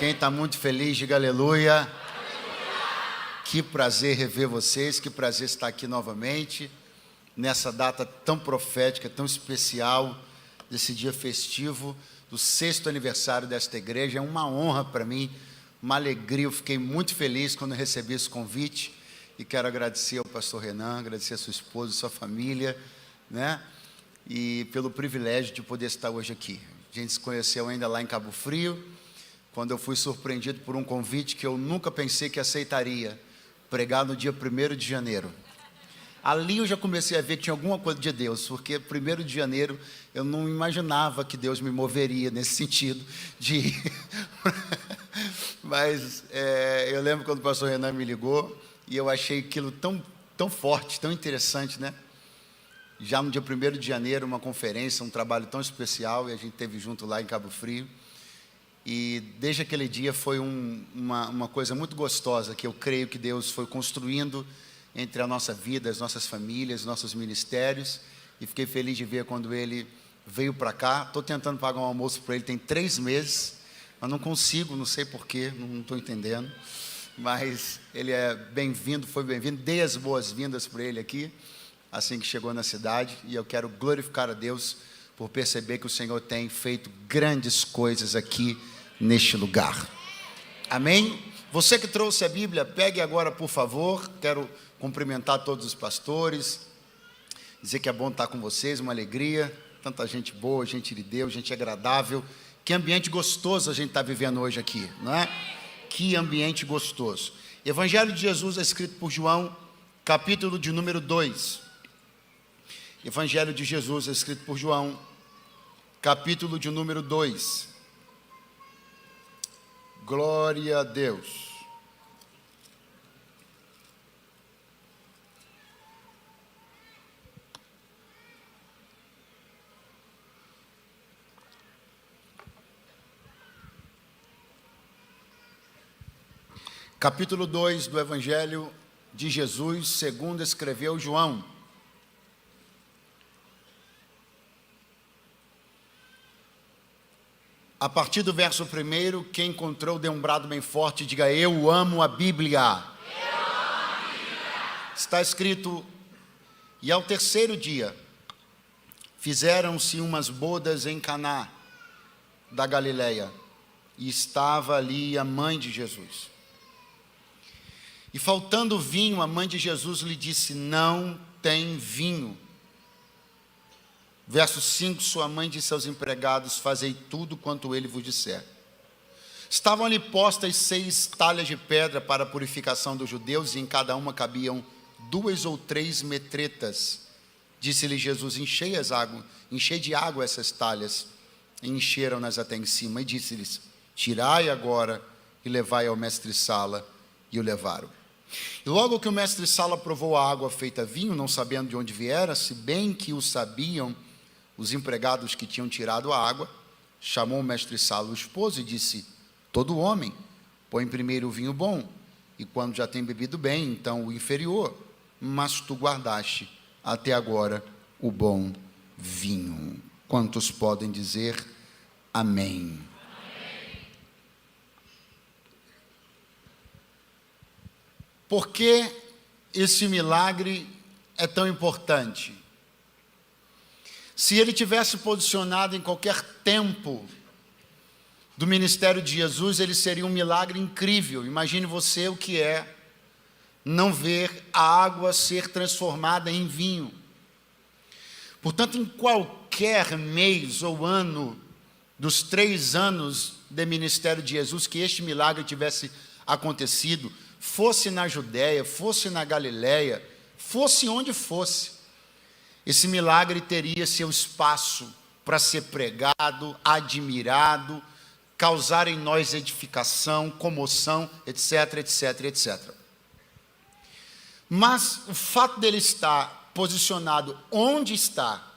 Quem está muito feliz, diga aleluia. Que prazer rever vocês, que prazer estar aqui novamente, nessa data tão profética, tão especial, desse dia festivo, do 6º aniversário desta igreja. É uma honra para mim, uma alegria. Eu fiquei muito feliz quando recebi esse convite e quero agradecer ao pastor Renan, agradecer a sua esposa, a sua família, né? E pelo privilégio de poder estar hoje aqui. A gente se conheceu ainda lá em Cabo Frio, quando eu fui surpreendido por um convite que eu nunca pensei que aceitaria, pregar no dia 1º de janeiro. Ali eu já comecei a ver que tinha alguma coisa de Deus, porque 1º de janeiro eu não imaginava que Deus me moveria nesse sentido de ir. Mas eu lembro quando o pastor Renan me ligou e eu achei aquilo tão forte, tão interessante, né? Já no dia 1º de janeiro, uma conferência, um trabalho tão especial, e a gente esteve junto lá em Cabo Frio. E desde aquele dia foi uma coisa muito gostosa, que eu creio que Deus foi construindo entre a nossa vida, as nossas famílias, nossos ministérios, e fiquei feliz de ver quando ele veio para cá. Estou tentando pagar um almoço para ele, tem 3 meses, mas não consigo, não sei porquê, não estou entendendo, mas ele é bem-vindo, foi bem-vindo. Dei as boas-vindas para ele aqui, assim que chegou na cidade, e eu quero glorificar a Deus por perceber que o Senhor tem feito grandes coisas aqui neste lugar. Amém? Você que trouxe a Bíblia, pegue agora, por favor. Quero cumprimentar todos os pastores, dizer que é bom estar com vocês, uma alegria, tanta gente boa, gente de Deus, gente agradável. Que ambiente gostoso a gente está vivendo hoje aqui, não é? Que ambiente gostoso. Evangelho de Jesus é escrito por João, capítulo de número 2. Evangelho de Jesus é escrito por João, capítulo de número 2. Glória a Deus. Capítulo 2 do Evangelho de Jesus, segundo escreveu João. A partir do verso 1, quem encontrou, dê um brado bem forte e diga: eu amo a Bíblia. Eu amo a Bíblia. Está escrito: e ao 3º dia, fizeram-se umas bodas em Caná da Galileia, e estava ali a mãe de Jesus. E faltando vinho, a mãe de Jesus lhe disse: não tem vinho. Verso 5, sua mãe disse aos empregados: fazei tudo quanto ele vos disser. Estavam ali postas 6 talhas de pedra para a purificação dos judeus, e em cada uma cabiam 2 ou 3 metretas. Disse-lhe Jesus: enchei de água essas talhas. E encheram-nas até em cima. E disse-lhes: tirai agora e levai ao mestre-sala. E o levaram. E logo que o mestre-sala provou a água feita vinho, não sabendo de onde viera, se bem que o sabiam os empregados que tinham tirado a água, chamou o mestre-sala o esposo e disse: todo homem põe primeiro o vinho bom, e quando já tem bebido bem, então o inferior, mas tu guardaste até agora o bom vinho. Quantos podem dizer amém? Por que esse milagre é tão importante? Se ele tivesse posicionado em qualquer tempo do ministério de Jesus, ele seria um milagre incrível. Imagine você o que é não ver a água ser transformada em vinho. Portanto, em qualquer mês ou ano dos 3 anos de ministério de Jesus, que este milagre tivesse acontecido, fosse na Judéia, fosse na Galileia, fosse onde fosse, esse milagre teria seu espaço para ser pregado, admirado, causar em nós edificação, comoção, etc, etc, etc. Mas o fato dele estar posicionado onde está,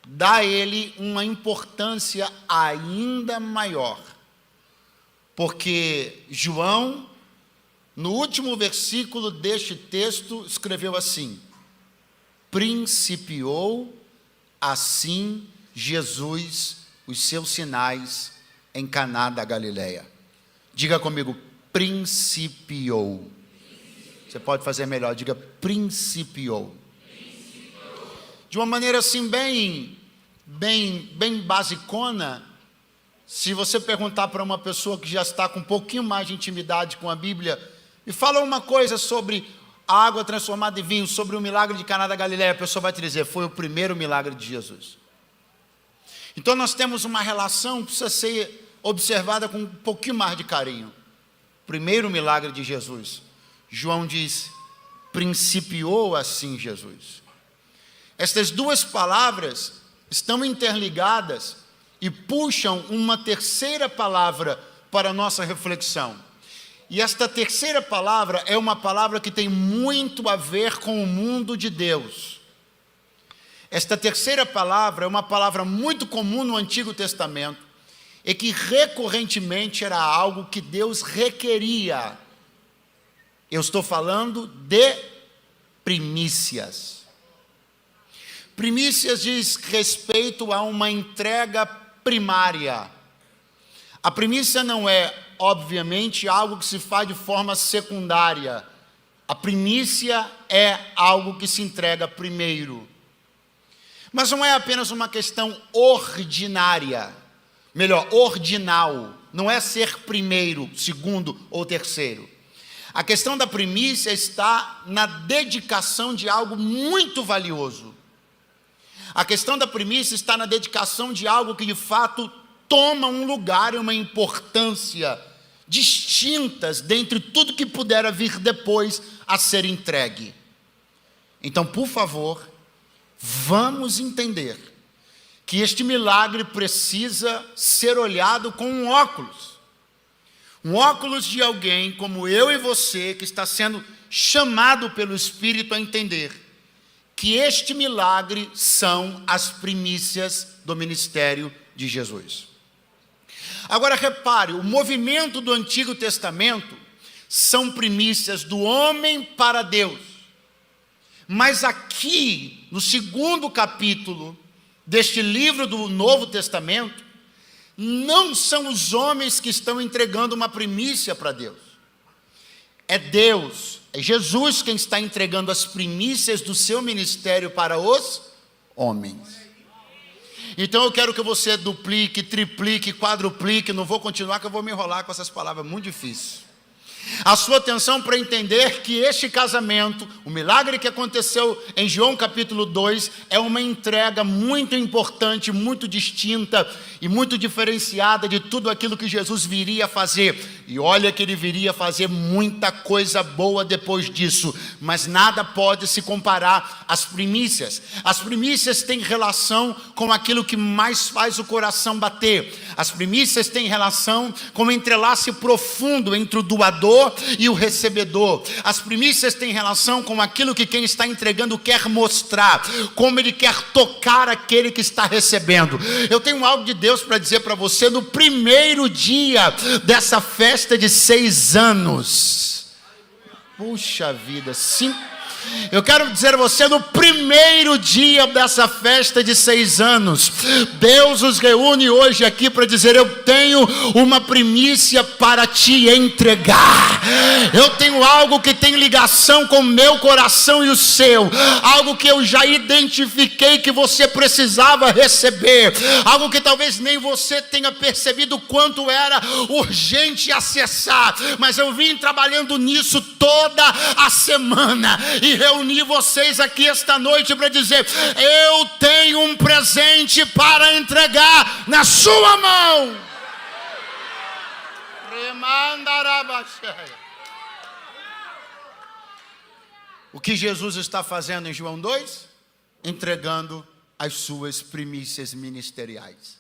dá a ele uma importância ainda maior, porque João, no último versículo deste texto, escreveu assim: principiou assim Jesus os seus sinais em Caná da Galileia. Diga comigo, principiou. Você pode fazer melhor, diga principiou. De uma maneira assim bem basicona, se você perguntar para uma pessoa que já está com um pouquinho mais de intimidade com a Bíblia, e fala uma coisa sobre a água transformada em vinho, sobre o milagre de Caná da Galileia, a pessoa vai te dizer, foi o primeiro milagre de Jesus. Então nós temos uma relação que precisa ser observada com um pouquinho mais de carinho. Primeiro milagre de Jesus. João diz, principiou assim Jesus. Estas duas palavras estão interligadas e puxam uma terceira palavra para a nossa reflexão. E esta terceira palavra é uma palavra que tem muito a ver com o mundo de Deus. Esta terceira palavra é uma palavra muito comum no Antigo Testamento e que recorrentemente era algo que Deus requeria. Eu estou falando de primícias. Primícias diz respeito a uma entrega primária. A primícia não é, obviamente, algo que se faz de forma secundária. A primícia é algo que se entrega primeiro. Mas não é apenas uma questão ordinária, melhor, ordinal. Não é ser primeiro, segundo ou terceiro. A questão da primícia está na dedicação de algo muito valioso. A questão da primícia está na dedicação de algo que de fato toma um lugar e uma importância distintas dentre tudo que pudera vir depois a ser entregue. Então, por favor, vamos entender que este milagre precisa ser olhado com um óculos de alguém como eu e você, que está sendo chamado pelo Espírito a entender que este milagre são as primícias do ministério de Jesus. Agora repare, o movimento do Antigo Testamento são primícias do homem para Deus. Mas aqui, no segundo capítulo deste livro do Novo Testamento, não são os homens que estão entregando uma primícia para Deus. É Deus, é Jesus quem está entregando as primícias do seu ministério para os homens. Então eu quero que você duplique, triplique, quadruplique, não vou continuar que eu vou me enrolar com essas palavras, muito difícil. A sua atenção para entender que este casamento, o milagre que aconteceu em João capítulo 2, é uma entrega muito importante, muito distinta e muito diferenciada de tudo aquilo que Jesus viria a fazer. E olha que ele viria a fazer muita coisa boa depois disso, mas nada pode se comparar às primícias. As primícias têm relação com aquilo que mais faz o coração bater. As primícias têm relação com o entrelace profundo entre o doador e o recebedor. As primícias têm relação com aquilo que quem está entregando quer mostrar, como ele quer tocar aquele que está recebendo. Eu tenho algo de Deus para dizer para você no primeiro dia dessa festa de 6 anos. Puxa vida, sim. Eu quero dizer a você, no primeiro dia dessa festa de 6 anos, Deus os reúne hoje aqui para dizer, eu tenho uma primícia para te entregar. Eu tenho algo que tem ligação com o meu coração e o seu, algo que eu já identifiquei que você precisava receber, algo que talvez nem você tenha percebido quanto era urgente acessar, mas eu vim trabalhando nisso toda a semana e reuni vocês aqui esta noite para dizer, eu tenho um presente para entregar na sua mão. O que Jesus está fazendo em João 2? Entregando as suas primícias ministeriais.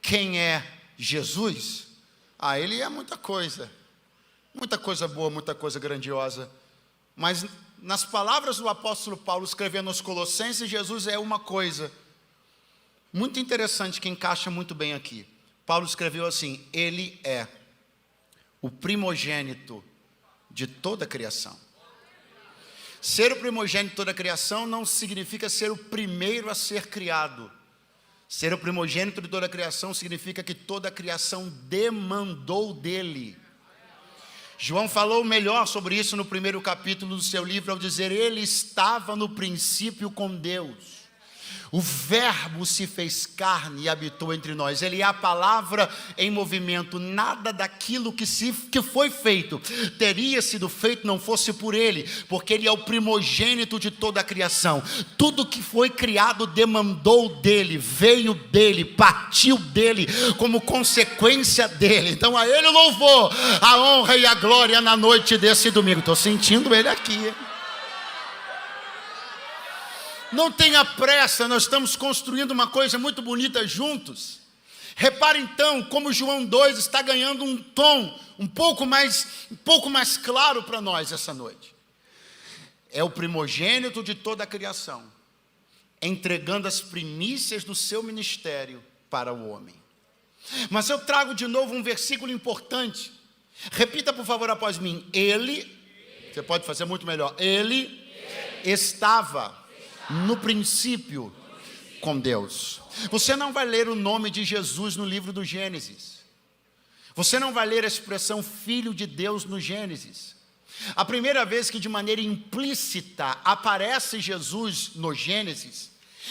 Quem é Jesus? Ele é muita coisa boa, muita coisa grandiosa. Mas nas palavras do apóstolo Paulo escrevendo aos Colossenses, Jesus é uma coisa muito interessante que encaixa muito bem aqui. Paulo escreveu assim, ele é o primogênito de toda a criação. Ser o primogênito de toda a criação não significa ser o primeiro a ser criado. Ser o primogênito de toda a criação significa que toda a criação demandou dele. João falou melhor sobre isso no primeiro capítulo do seu livro, ao dizer: ele estava no princípio com Deus. O verbo se fez carne e habitou entre nós. Ele é a palavra em movimento. Nada daquilo que foi feito teria sido feito não fosse por ele, porque ele é o primogênito de toda a criação. Tudo que foi criado demandou dele, veio dele, partiu dele, como consequência dele. Então a ele o louvor, a honra e a glória na noite desse domingo. Estou sentindo ele aqui. Não tenha pressa, nós estamos construindo uma coisa muito bonita juntos. Repare então como João 2 está ganhando um tom um pouco mais claro para nós essa noite. É o primogênito de toda a criação, entregando as primícias do seu ministério para o homem. Mas eu trago de novo um versículo importante. Repita por favor após mim. Você pode fazer muito melhor. Ele estava no princípio com Deus. Você não vai ler o nome de Jesus no livro do Gênesis. Você não vai ler a expressão Filho de Deus no Gênesis. A primeira vez que de maneira implícita aparece Jesus no Gênesis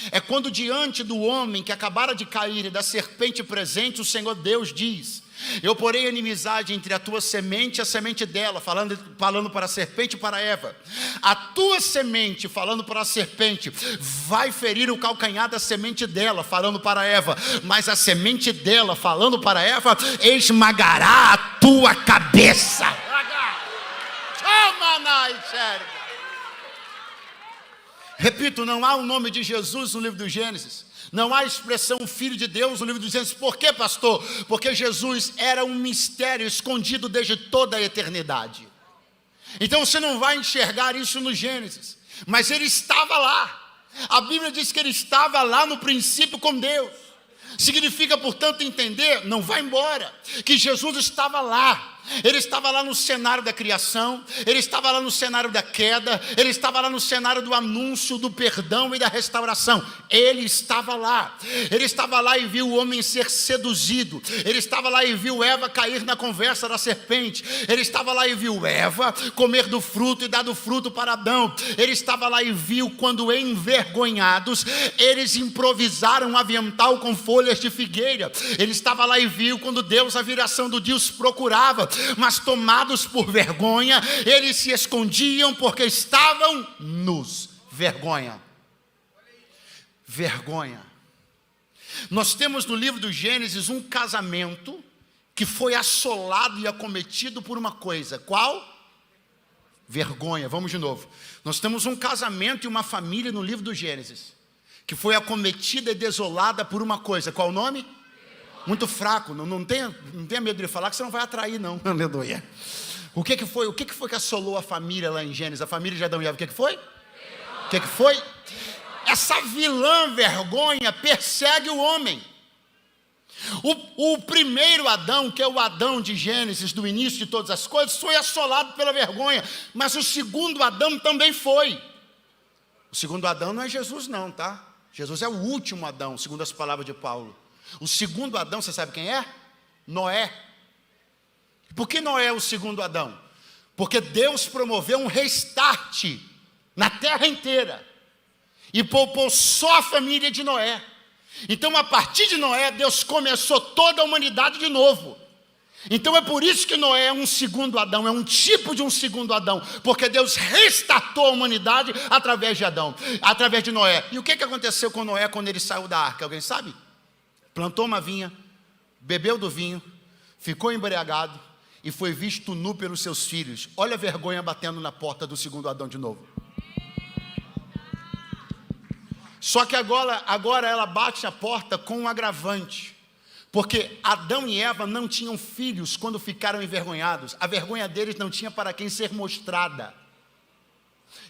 é quando diante do homem que acabara de cair e da serpente presente, o Senhor Deus diz: eu porei inimizade entre a tua semente e a semente dela, falando para a serpente e para Eva. A tua semente, falando para a serpente, vai ferir o calcanhar da semente dela, falando para Eva. Mas a semente dela, falando para Eva, esmagará a tua cabeça. Repito, não há o nome de Jesus no livro do Gênesis. Não há expressão Filho de Deus no livro do Gênesis. Por quê, pastor? Porque Jesus era um mistério escondido desde toda a eternidade. Então você não vai enxergar isso no Gênesis, mas ele estava lá. A Bíblia diz que ele estava lá no princípio com Deus. Significa, portanto, entender, não vai embora, que Jesus estava lá. Ele estava lá no cenário da criação, ele estava lá no cenário da queda, ele estava lá no cenário do anúncio do perdão e da restauração. Ele estava lá e viu o homem ser seduzido, ele estava lá e viu Eva cair na conversa da serpente, ele estava lá e viu Eva comer do fruto e dar do fruto para Adão, ele estava lá e viu quando envergonhados, eles improvisaram um avental com folhas de figueira, ele estava lá e viu quando Deus, a viração do dia, os procurava, mas tomados por vergonha, eles se escondiam porque estavam nus. Vergonha. Nós temos no livro do Gênesis um casamento que foi assolado e acometido por uma coisa. Qual? Vergonha. Vamos de novo. Nós temos um casamento e uma família no livro do Gênesis que foi acometida e desolada por uma coisa. Qual o nome? Muito fraco, não tenha medo de falar que você não vai atrair não, aleluia. O que foi que assolou a família lá em Gênesis? A família de Adão e Eva, o que foi? O que foi? Essa vilã vergonha persegue o homem. O primeiro Adão, que é o Adão de Gênesis, do início de todas as coisas, foi assolado pela vergonha, mas o segundo Adão também foi. O segundo Adão não é Jesus não, tá? Jesus é o último Adão, segundo as palavras de Paulo. O segundo Adão, você sabe quem é? Noé. Por que Noé é o segundo Adão? Porque Deus promoveu um restart na terra inteira e poupou só a família de Noé. Então, a partir de Noé, Deus começou toda a humanidade de novo. Então é por isso que Noé é um segundo Adão, é um tipo de um segundo Adão, porque Deus restartou a humanidade através de Adão, através de Noé. E o que aconteceu com Noé quando ele saiu da arca? Alguém sabe? Plantou uma vinha, bebeu do vinho, ficou embriagado e foi visto nu pelos seus filhos. Olha a vergonha batendo na porta do segundo Adão de novo. Só que agora ela bate a porta com um agravante, porque Adão e Eva não tinham filhos quando ficaram envergonhados. A vergonha deles não tinha para quem ser mostrada.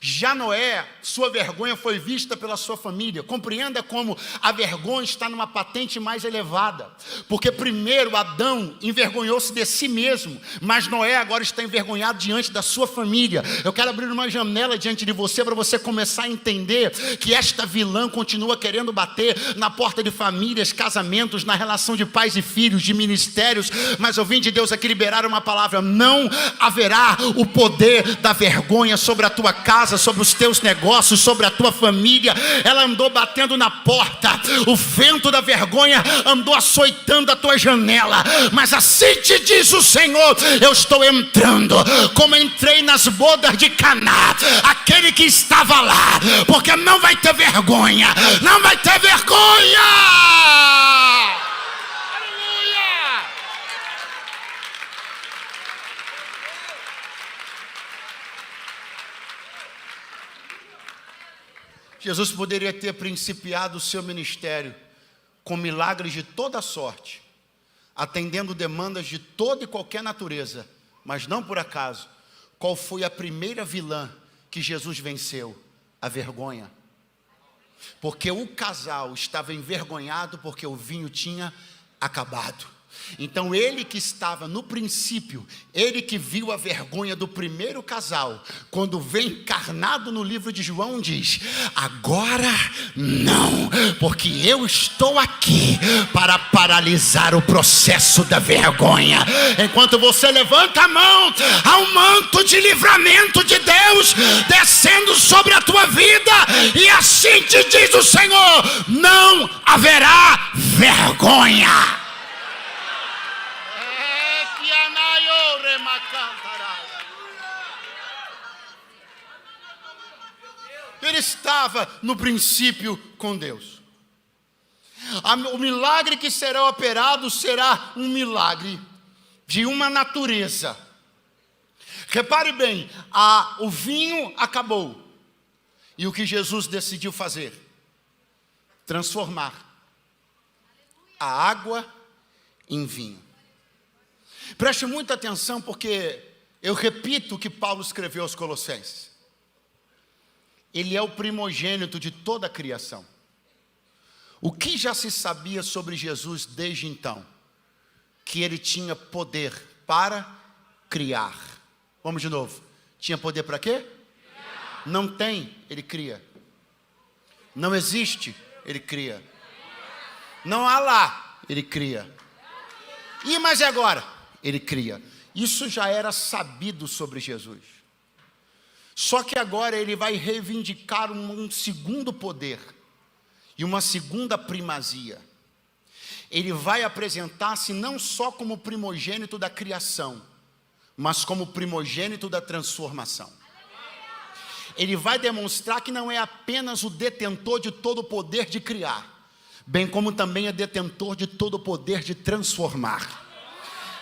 Já Noé, sua vergonha foi vista pela sua família. Compreenda como a vergonha está numa patente mais elevada. Porque primeiro Adão envergonhou-se de si mesmo, mas Noé agora está envergonhado diante da sua família. Eu quero abrir uma janela diante de você para você começar a entender que esta vilã continua querendo bater na porta de famílias, casamentos, na relação de pais e filhos, de ministérios. Mas eu vim de Deus aqui liberar uma palavra: não haverá o poder da vergonha sobre a tua casa, sobre os teus negócios, sobre a tua família. Ela andou batendo na porta, o vento da vergonha andou açoitando a tua janela, mas assim te diz o Senhor: eu estou entrando, como entrei nas bodas de Caná, aquele que estava lá, porque não vai ter vergonha, não vai ter vergonha. Aleluia! Jesus poderia ter principiado o seu ministério com milagres de toda sorte, atendendo demandas de toda e qualquer natureza, mas não por acaso. Qual foi a primeira vilã que Jesus venceu? A vergonha. Porque o casal estava envergonhado porque o vinho tinha acabado. Então ele que estava no princípio, ele que viu a vergonha do primeiro casal, quando vem encarnado no livro de João, diz: agora não, porque eu estou aqui para paralisar o processo da vergonha. Enquanto você levanta a mão, há um manto de livramento de Deus descendo sobre a tua vida, e assim te diz o Senhor: não haverá vergonha. Ele estava no princípio com Deus. O milagre que será operado será um milagre de uma natureza. Repare bem, o vinho acabou. E o que Jesus decidiu fazer? Transformar a água em vinho. Preste muita atenção, porque eu repito o que Paulo escreveu aos Colossenses. Ele é o primogênito de toda a criação. O que já se sabia sobre Jesus desde então? Que ele tinha poder para criar. Vamos de novo. Tinha poder para quê? Criar. Não tem, ele cria. Não existe, ele cria. Não há lá, ele cria. E mas agora? Ele cria. Isso já era sabido sobre Jesus. Só que agora ele vai reivindicar um segundo poder e uma segunda primazia. Ele vai apresentar-se não só como primogênito da criação, mas como primogênito da transformação. Ele vai demonstrar que não é apenas o detentor de todo o poder de criar, bem como também é detentor de todo o poder de transformar.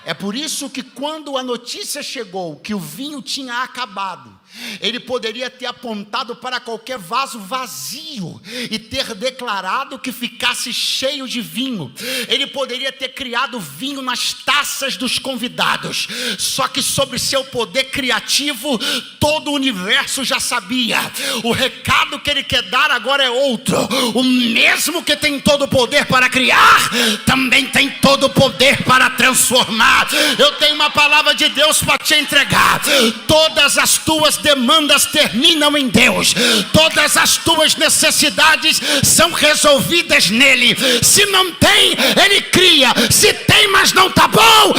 É por isso que quando a notícia chegou que o vinho tinha acabado, ele poderia ter apontado para qualquer vaso vazio e ter declarado que ficasse cheio de vinho. Ele poderia ter criado vinho nas taças dos convidados. Só que sobre seu poder criativo, todo o universo já sabia. O recado que ele quer dar agora é outro. O mesmo que tem todo o poder para criar, também tem todo o poder para transformar. Eu tenho uma palavra de Deus para te entregar. Todas as tuas demandas terminam em Deus. Todas as tuas necessidades são resolvidas nele. Se não tem, ele cria. Se tem, mas não está bom,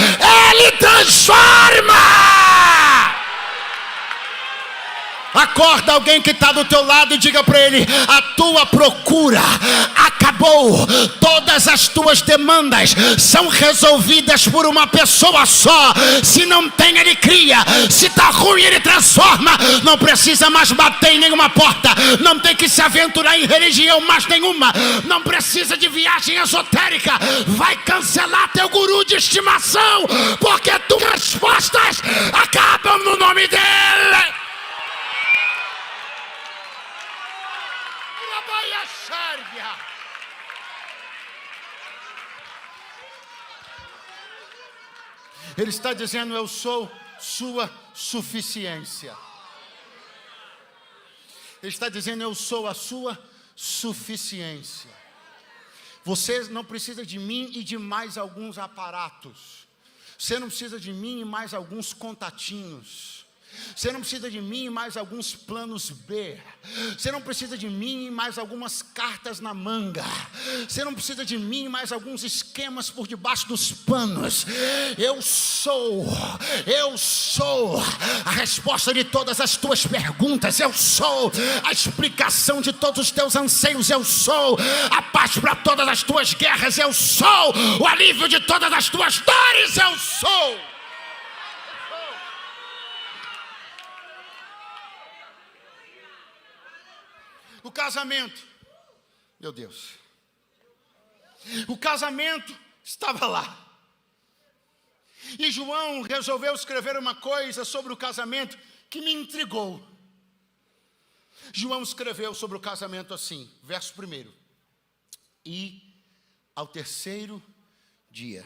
ele transforma. Acorda alguém que está do teu lado e diga para ele: a tua procura acabou. Todas as tuas demandas são resolvidas por uma pessoa só. Se não tem, ele cria. Se está ruim, ele transforma. Não precisa mais bater em nenhuma porta. Não tem que se aventurar em religião mais nenhuma. Não precisa de viagem esotérica. Vai cancelar teu guru de estimação, porque tuas respostas acabam no nome dele. Ele está dizendo: eu sou sua suficiência. Ele está dizendo: eu sou a sua suficiência. Você não precisa de mim e de mais alguns aparatos. Você não precisa de mim e mais alguns contatinhos. Você não precisa de mim e mais alguns planos B. Você não precisa de mim e mais algumas cartas na manga. Você não precisa de mim e mais alguns esquemas por debaixo dos panos. Eu sou a resposta de todas as tuas perguntas. Eu sou a explicação de todos os teus anseios. Eu sou a paz para todas as tuas guerras. Eu sou o alívio de todas as tuas dores. Eu sou. O casamento, meu Deus, o casamento estava lá, e João resolveu escrever uma coisa sobre o casamento que me intrigou. João escreveu sobre o casamento assim, verso 1: e ao terceiro dia.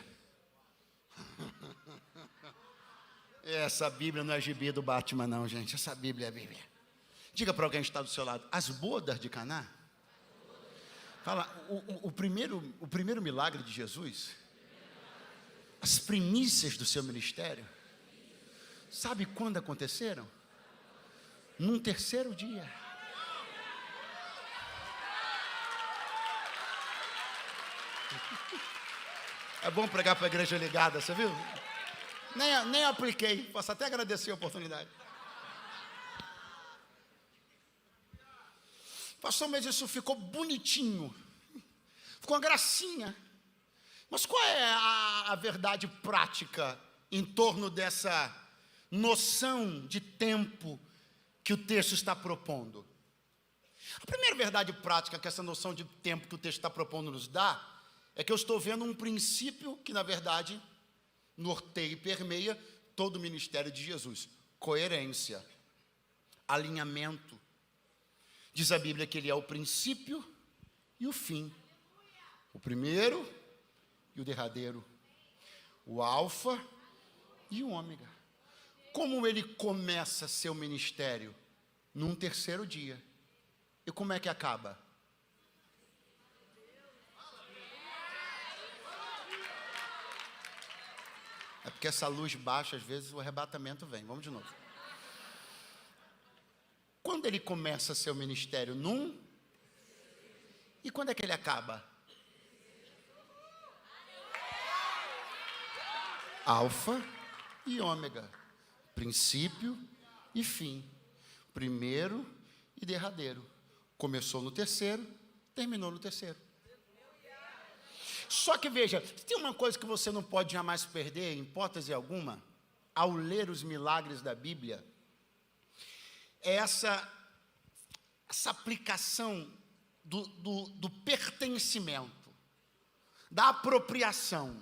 Essa Bíblia não é gibi do Batman não, gente, essa Bíblia é a Bíblia. Diga para alguém que está do seu lado: as bodas de Caná. Fala, o primeiro milagre de Jesus, as primícias do seu ministério, sabe quando aconteceram? Num terceiro dia. É bom pregar para a igreja ligada, você viu? Nem apliquei, posso até agradecer a oportunidade. Pastor, mas isso ficou bonitinho, ficou uma gracinha. Mas qual é a verdade prática em torno dessa noção de tempo que o texto está propondo? A primeira verdade prática que essa noção de tempo que o texto está propondo nos dá é que eu estou vendo um princípio que, na verdade, norteia e permeia todo o ministério de Jesus: coerência, alinhamento. Diz a Bíblia que ele é o princípio e o fim, o primeiro e o derradeiro, o alfa e o ômega. Como ele começa seu ministério? Num terceiro dia. E como é que acaba? É porque essa luz baixa, às vezes o arrebatamento vem. Vamos de novo. Quando ele começa seu ministério? E quando é que ele acaba? Alfa e ômega, princípio e fim, primeiro e derradeiro. Começou no terceiro, terminou no terceiro. Só que veja, tem uma coisa que você não pode jamais perder, em hipótese alguma, ao ler os milagres da Bíblia, é essa aplicação do pertencimento, da apropriação.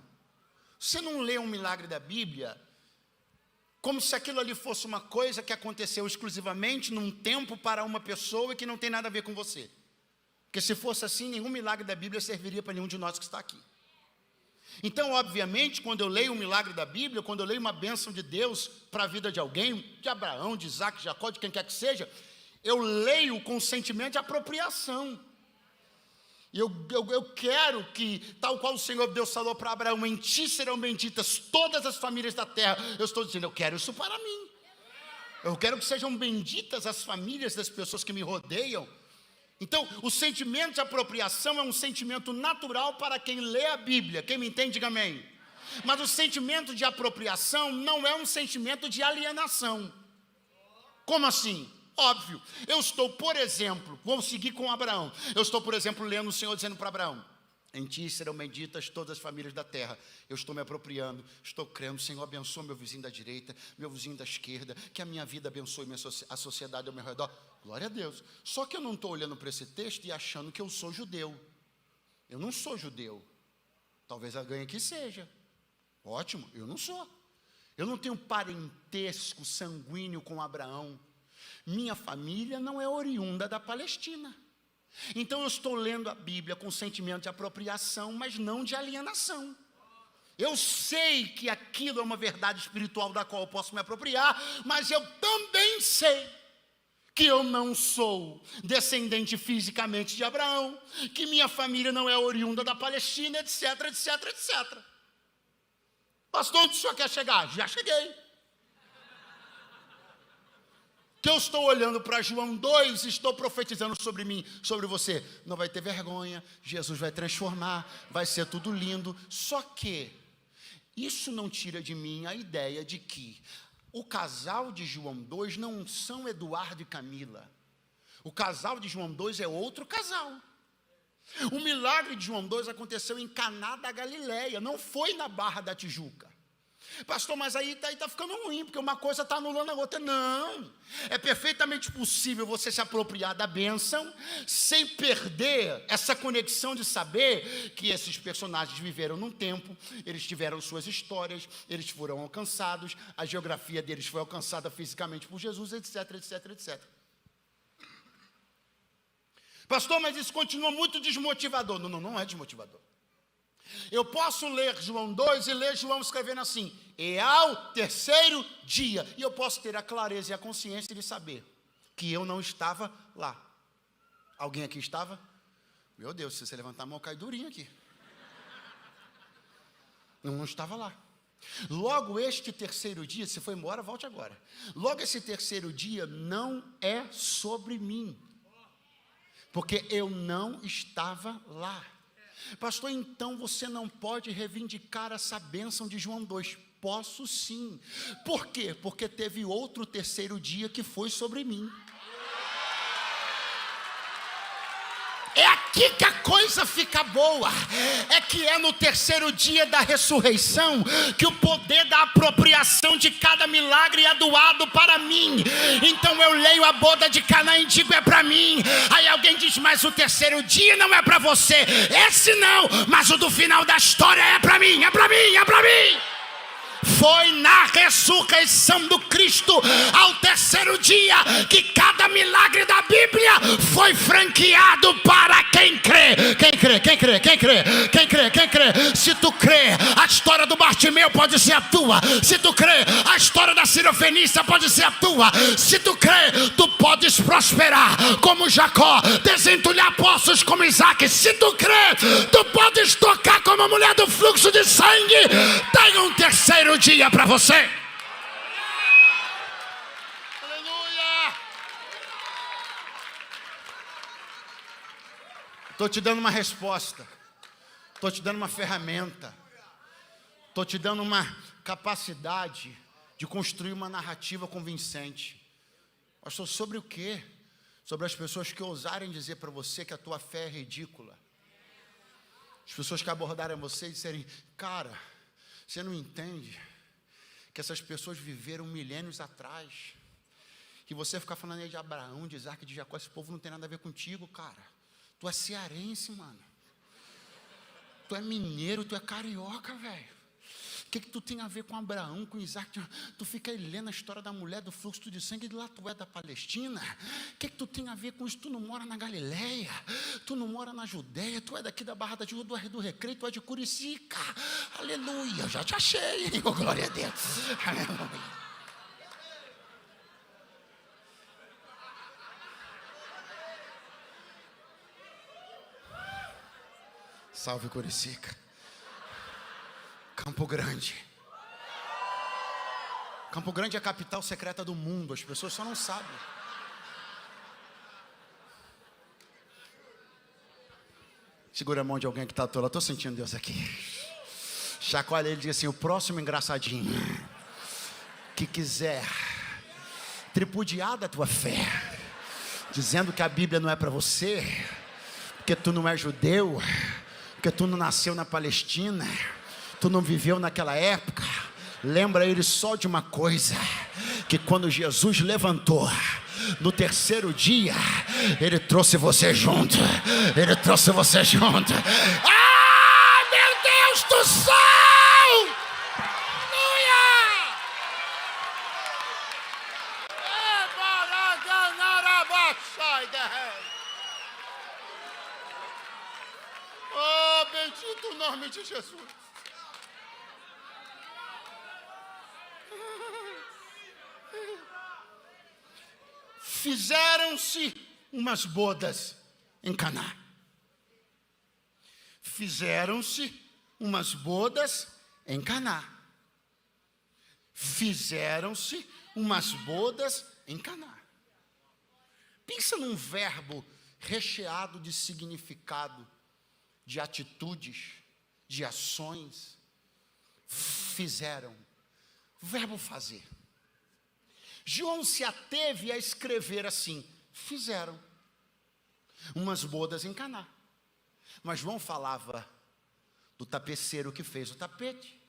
Você não lê um milagre da Bíblia como se aquilo ali fosse uma coisa que aconteceu exclusivamente num tempo para uma pessoa e que não tem nada a ver com você. Porque se fosse assim, nenhum milagre da Bíblia serviria para nenhum de nós que está aqui. Então, obviamente, quando eu leio um milagre da Bíblia, quando eu leio uma bênção de Deus para a vida de alguém, de Abraão, de Isaac, de Jacó, de quem quer que seja, eu leio com sentimento de apropriação. Eu quero que, tal qual o Senhor Deus falou para Abraão: em ti serão benditas todas as famílias da terra. Eu estou dizendo, eu quero isso para mim. Eu quero que sejam benditas as famílias das pessoas que me rodeiam. Então, o sentimento de apropriação é um sentimento natural para quem lê a Bíblia. Quem me entende, diga amém. Mas o sentimento de apropriação não é um sentimento de alienação. Como assim? Óbvio. Eu estou, por exemplo, vamos seguir com Abraão. Eu estou, por exemplo, lendo o Senhor dizendo para Abraão: em ti serão benditas todas as famílias da terra. Eu estou me apropriando, estou crendo. Senhor, abençoa meu vizinho da direita, meu vizinho da esquerda, que a minha vida abençoe a sociedade ao meu redor. Glória a Deus. Só que eu não estou olhando para esse texto e achando que eu sou judeu. Eu não sou judeu. Talvez alguém aqui seja. Ótimo, eu não sou. Eu não tenho parentesco sanguíneo com Abraão. Minha família não é oriunda da Palestina. Então eu estou lendo a Bíblia com sentimento de apropriação, mas não de alienação. Eu sei que aquilo é uma verdade espiritual da qual eu posso me apropriar, mas eu também sei que eu não sou descendente fisicamente de Abraão, que minha família não é oriunda da Palestina, etc, etc, etc. Pastor, onde o senhor quer chegar? Já cheguei. Que eu estou olhando para João 2, estou profetizando sobre mim, sobre você. Não vai ter vergonha, Jesus vai transformar, vai ser tudo lindo. Só que isso não tira de mim a ideia de que o casal de João 2 não são Eduardo e Camila. O casal de João 2 é outro casal. O milagre de João 2 aconteceu em Caná da Galileia, não foi na Barra da Tijuca. Pastor, mas aí está ficando ruim, porque uma coisa está anulando a outra. Não, é perfeitamente possível você se apropriar da bênção, sem perder essa conexão de saber que esses personagens viveram num tempo, eles tiveram suas histórias, eles foram alcançados, a geografia deles foi alcançada fisicamente por Jesus, etc, etc, etc. Pastor, mas isso continua muito desmotivador. Não, não é desmotivador. Eu posso ler João 2 e ler João escrevendo assim, e ao terceiro dia, e eu posso ter a clareza e a consciência de saber que eu não estava lá. Alguém aqui estava? Meu Deus, se você levantar a mão, cai durinho aqui. Eu não estava lá. Logo este terceiro dia, se foi embora, volte agora. Logo esse terceiro dia não é sobre mim, porque eu não estava lá. Pastor, então você não pode reivindicar essa bênção de João 2. Posso sim. Por quê? Porque teve outro terceiro dia que foi sobre mim. É aqui que a coisa fica boa. É que é no terceiro dia da ressurreição que o poder da apropriação de cada milagre é doado para mim. Então eu leio a boda de Caná e digo, é para mim. Aí alguém diz, mas o terceiro dia não é para você. Esse não, mas o do final da história é para mim, é para mim, é para mim. Foi na ressurreição do Cristo, ao terceiro dia, que cada milagre da Bíblia foi franqueado para quem crê. Quem crê, quem crê, quem crê, quem crê, quem crê. Se tu crê, a história do Bartimeu pode ser a tua. Se tu crê, a história da Sirofenícia pode ser a tua. Se tu crê, tu podes prosperar como Jacó, desentulhar poços como Isaac. Se tu crê, tu podes tocar como a mulher do fluxo de sangue. Tem um terceiro dia para você. Aleluia. Estou te dando uma resposta, estou te dando uma ferramenta, estou te dando uma capacidade de construir uma narrativa convincente. Pastor, sobre o quê? Sobre as pessoas que ousarem dizer para você que a tua fé é ridícula. As pessoas que abordarem você e disserem, cara, você não entende que essas pessoas viveram milênios atrás, que você ficar falando aí de Abraão, de Isaac, de Jacó, esse povo não tem nada a ver contigo, cara. Tu é cearense, mano. Tu é mineiro, tu é carioca, velho. O que tu tem a ver com Abraão, com Isaac? Tu fica aí lendo a história da mulher do fluxo de sangue, de lá tu é da Palestina. O que tu tem a ver com isso? Tu não mora na Galileia, tu não mora na Judéia, tu é daqui da Barra da Tijuca, do Recreio, tu é de Curicica. Aleluia, eu já te achei, hein? Oh, glória a Deus. Aleluia. Salve Curicica. Campo Grande. Campo Grande é a capital secreta do mundo, as pessoas só não sabem. Segura a mão de alguém que está à toa, eu estou sentindo Deus aqui. Chacoalha ele e diz assim, o próximo engraçadinho que quiser tripudiar da tua fé, dizendo que a Bíblia não é para você, porque tu não é judeu, porque tu não nasceu na Palestina, tu não viveu naquela época, lembra ele só de uma coisa, que quando Jesus levantou no terceiro dia, ele trouxe você junto. Ele trouxe você junto. Ah, meu Deus do céu! Aleluia! Oh, bendito o nome de Jesus. Fizeram-se umas bodas em Caná. Fizeram-se umas bodas em Caná. Fizeram-se umas bodas em Caná. Pensa num verbo recheado de significado, de atitudes, de ações. Fizeram. Verbo fazer. João se ateve a escrever assim: fizeram umas bodas em Caná. Mas João falava do tapeceiro que fez o tapete.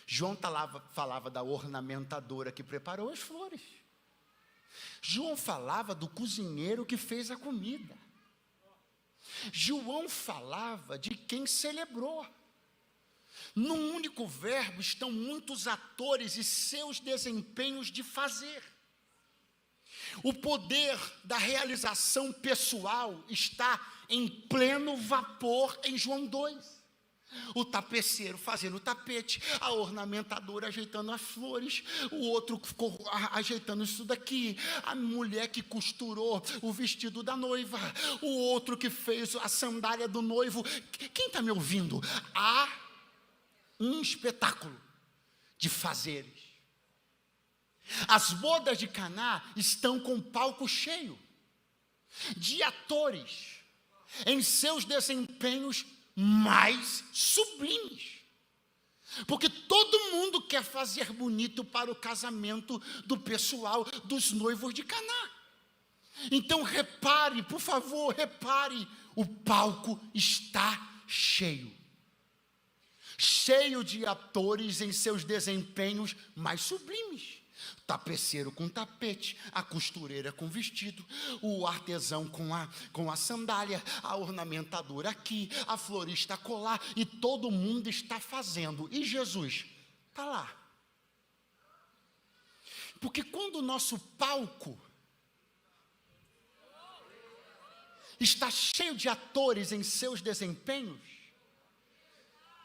João falava da ornamentadora que preparou as flores. João falava do cozinheiro que fez a comida. João falava de quem celebrou. Num único verbo estão muitos atores e seus desempenhos de fazer. O poder da realização pessoal está em pleno vapor em João 2. O tapeceiro fazendo o tapete, a ornamentadora ajeitando as flores, o outro ficou ajeitando isso daqui, a mulher que costurou o vestido da noiva, o outro que fez a sandália do noivo. Quem está me ouvindo? Há um espetáculo de fazeres. As bodas de Caná estão com o palco cheio de atores em seus desempenhos mais sublimes, porque todo mundo quer fazer bonito para o casamento do pessoal dos noivos de Caná. Então repare, por favor, repare, o palco está cheio de atores em seus desempenhos mais sublimes. Tapeceiro com tapete, a costureira com vestido, o artesão com a sandália, a ornamentadora aqui, a florista colar, e todo mundo está fazendo. E Jesus está lá. Porque quando o nosso palco está cheio de atores em seus desempenhos,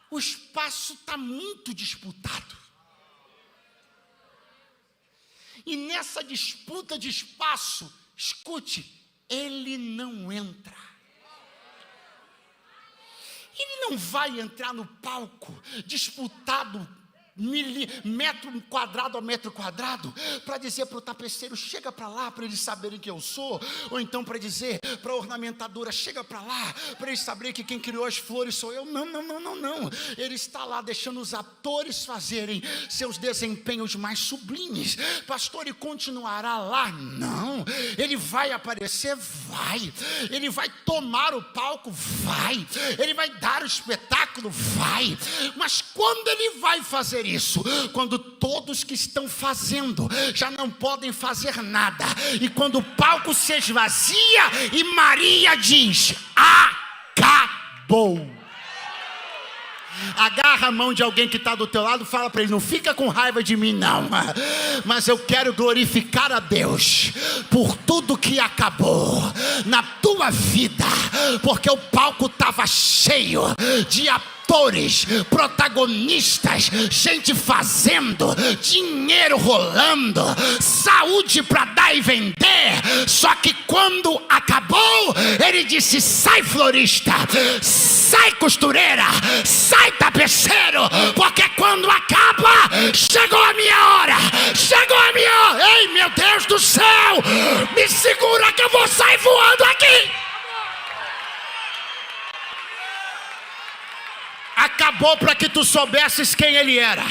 o espaço está muito disputado. E nessa disputa de espaço, escute, ele não entra. Ele não vai entrar no palco disputado metro quadrado a metro quadrado, para dizer para o tapeceiro: chega para lá, para eles saberem que eu sou, ou então para dizer para a ornamentadora: chega para lá, para eles saberem que quem criou as flores sou eu. Não, ele está lá deixando os atores fazerem seus desempenhos mais sublimes. Pastor, e continuará lá? Não, ele vai aparecer, vai, ele vai tomar o palco, vai, ele vai dar o espetáculo, vai, mas quando ele vai fazer isso? Quando todos que estão fazendo já não podem fazer nada, e quando o palco se esvazia e Maria diz: acabou. Agarra a mão de alguém que está do teu lado, fala para ele: não fica com raiva de mim não, mas eu quero glorificar a Deus por tudo que acabou na tua vida, porque o palco estava cheio de atores, protagonistas, gente fazendo, dinheiro rolando, saúde para dar e vender. Só que quando acabou, ele disse: sai florista, sai costureira, sai tapeceiro, porque quando acaba, chegou a minha hora, chegou a minha hora. Ei, meu Deus do céu, me segura que eu vou sair voando aqui. Acabou para que tu soubesses quem ele era.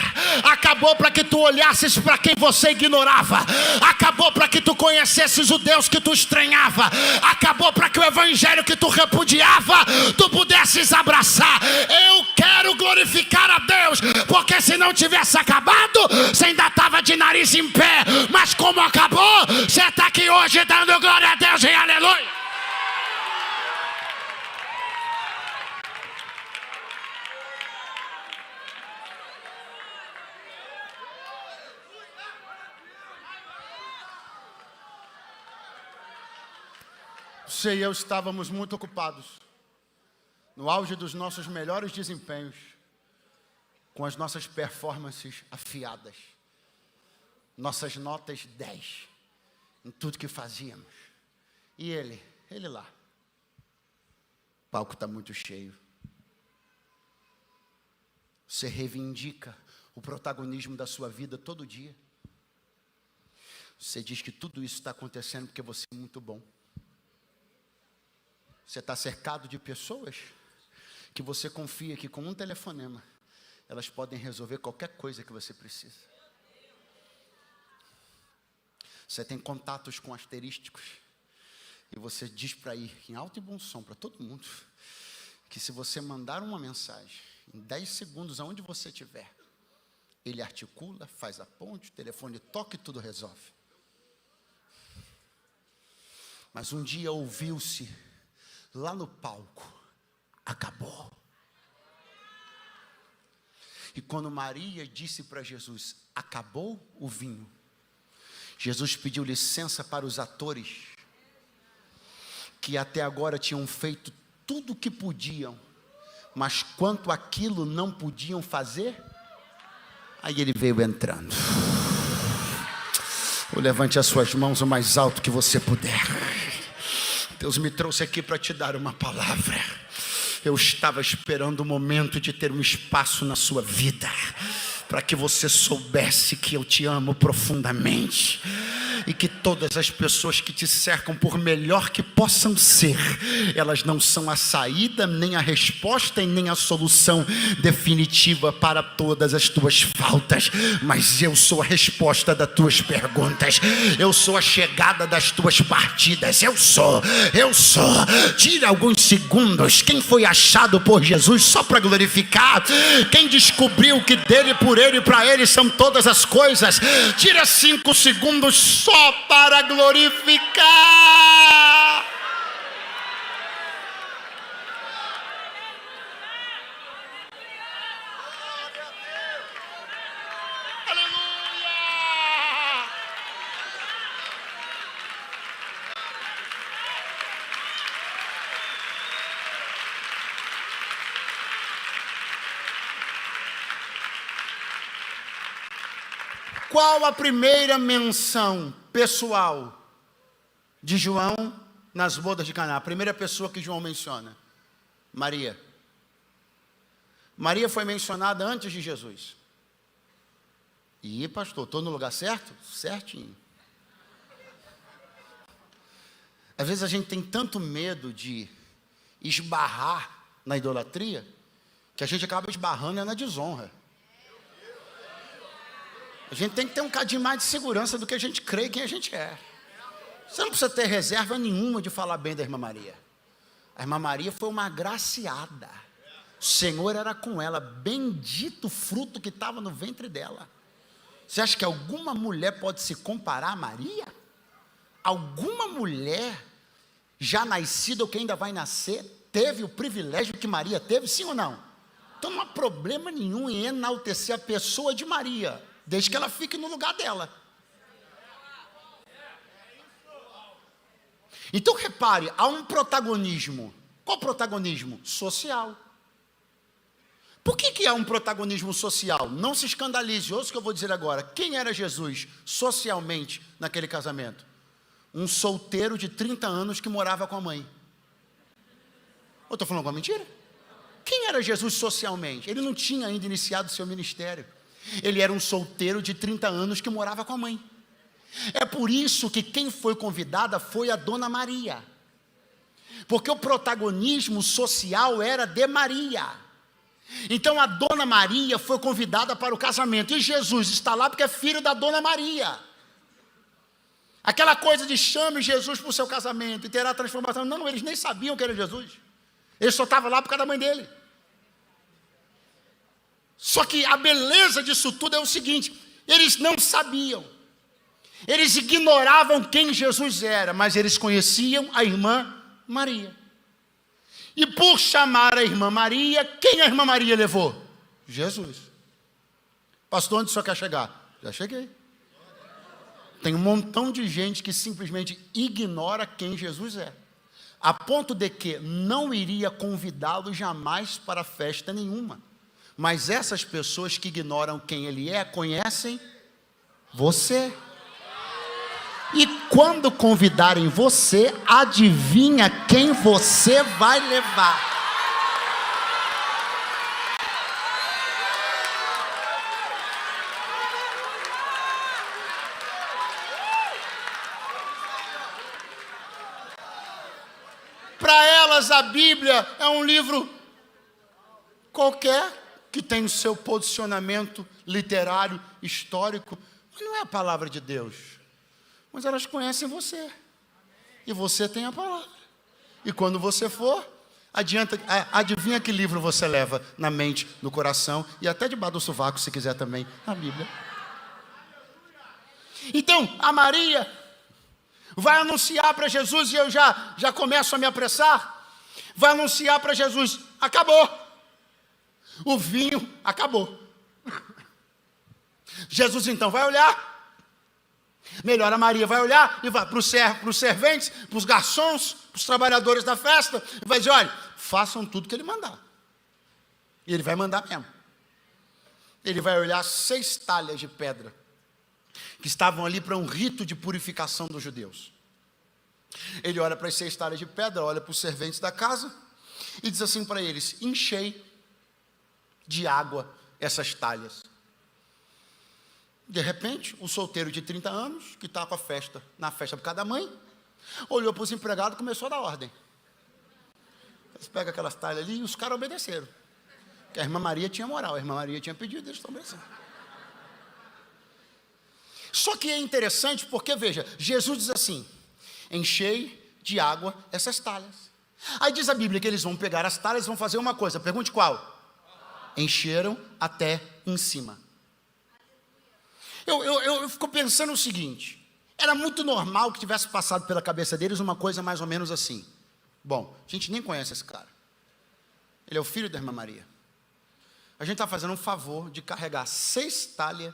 Acabou para que tu olhasses para quem você ignorava. Acabou para que tu conhecesses o Deus que tu estranhava. Acabou para que o evangelho que tu repudiava, tu pudesses abraçar. Eu quero glorificar a Deus, porque se não tivesse acabado, você ainda estava de nariz em pé. Mas como acabou, você está aqui hoje dando glória a Deus e aleluia. Você e eu estávamos muito ocupados, no auge dos nossos melhores desempenhos, com as nossas performances afiadas, nossas notas 10, em tudo que fazíamos. E ele lá. O palco está muito cheio. Você reivindica o protagonismo da sua vida todo dia. Você diz que tudo isso está acontecendo porque você é muito bom. Você está cercado de pessoas que você confia que com um telefonema elas podem resolver qualquer coisa que você precisa. Você tem contatos com asterísticos e você diz para ir em alto e bom som para todo mundo que se você mandar uma mensagem em 10 segundos aonde você estiver, ele articula, faz a ponte, o telefone toca e tudo resolve. Mas um dia ouviu-se lá no palco, acabou. E quando Maria disse para Jesus, acabou o vinho, Jesus pediu licença para os atores, que até agora tinham feito tudo o que podiam, mas quanto aquilo não podiam fazer, aí ele veio entrando. Levante as suas mãos o mais alto que você puder. Deus me trouxe aqui para te dar uma palavra. Eu estava esperando o momento de ter um espaço na sua vida, para que você soubesse que eu te amo profundamente. E que todas as pessoas que te cercam, por melhor que possam ser, elas não são a saída, nem a resposta e nem a solução definitiva para todas as tuas faltas, mas eu sou a resposta das tuas perguntas, eu sou a chegada das tuas partidas, eu sou. Tire alguns segundos. Quem foi achado por Jesus só para glorificar? Quem descobriu que dele, por ele e para ele são todas as coisas? Tira 5 segundos só para glorificar. Aleluia! Qual a primeira menção pessoal de João nas bodas de Caná? A primeira pessoa que João menciona, Maria. Maria foi mencionada antes de Jesus. E pastor, estou no lugar certo? Certinho. Às vezes a gente tem tanto medo de esbarrar na idolatria, que a gente acaba esbarrando na desonra. A gente tem que ter um cadinho mais de segurança do que a gente crê quem a gente é. Você não precisa ter reserva nenhuma de falar bem da irmã Maria. A irmã Maria foi uma agraciada. O Senhor era com ela. Bendito o fruto que estava no ventre dela. Você acha que alguma mulher pode se comparar a Maria? Alguma mulher já nascida ou que ainda vai nascer teve o privilégio que Maria teve, sim ou não? Então não há problema nenhum em enaltecer a pessoa de Maria, desde que ela fique no lugar dela. Então repare, há um protagonismo. Qual protagonismo? Social. Por que há um protagonismo social? Não se escandalize, ouça o que eu vou dizer agora. Quem era Jesus socialmente naquele casamento? Um solteiro de 30 anos que morava com a mãe. Eu estou falando alguma mentira? Quem era Jesus socialmente? Ele não tinha ainda iniciado o seu ministério. Ele era um solteiro de 30 anos que morava com a mãe. É por isso que quem foi convidada foi a Dona Maria. Porque o protagonismo social era de Maria. Então a Dona Maria foi convidada para o casamento. E Jesus está lá porque é filho da Dona Maria. Aquela coisa de chame Jesus para o seu casamento e terá transformação. Não, eles nem sabiam que era Jesus. Eles só estavam lá por causa da mãe dele. Só que a beleza disso tudo é o seguinte: eles não sabiam. Eles ignoravam quem Jesus era, mas eles conheciam a irmã Maria. E por chamar a irmã Maria, quem a irmã Maria levou? Jesus. Pastor, onde o senhor quer chegar? Já cheguei. Tem um montão de gente que simplesmente ignora quem Jesus é, a ponto de que não iria convidá-lo jamais para festa nenhuma. Mas essas pessoas que ignoram quem ele é, conhecem você. E quando convidarem você, adivinha quem você vai levar? Para elas, a Bíblia é um livro qualquer que tem o seu posicionamento literário, histórico, mas não é a palavra de Deus. Mas elas conhecem você, e você tem a palavra. E quando você for, adivinha que livro você leva na mente, no coração, e até debaixo do sovaco, se quiser também, a Bíblia. Então, a Maria vai anunciar para Jesus, e eu já começo a me apressar, vai anunciar para Jesus, acabou. O vinho acabou. Jesus então vai olhar, melhor a Maria vai olhar e vai para os serventes, para os garçons, para os trabalhadores da festa, e vai dizer, olha, façam tudo que ele mandar. E ele vai mandar mesmo. Ele vai olhar 6 talhas de pedra, que estavam ali para um rito de purificação dos judeus. Ele olha para as 6 talhas de pedra, olha para os serventes da casa, e diz assim para eles, enchei de água essas talhas. De repente, o solteiro de 30 anos, que está com a festa, na festa por causa da mãe, olhou para os empregados e começou a dar ordem. Eles pegam aquelas talhas ali e os caras obedeceram. Porque a irmã Maria tinha moral, a irmã Maria tinha pedido, eles estão obedecendo. Só que é interessante porque, veja, Jesus diz assim, enchei de água essas talhas. Aí diz a Bíblia que eles vão pegar as talhas e vão fazer uma coisa, pergunte qual? Encheram até em cima. Eu fico pensando o seguinte, era muito normal que tivesse passado pela cabeça deles uma coisa mais ou menos assim. Bom, a gente nem conhece esse cara. Ele é o filho da irmã Maria. A gente está fazendo um favor de carregar 6 talhas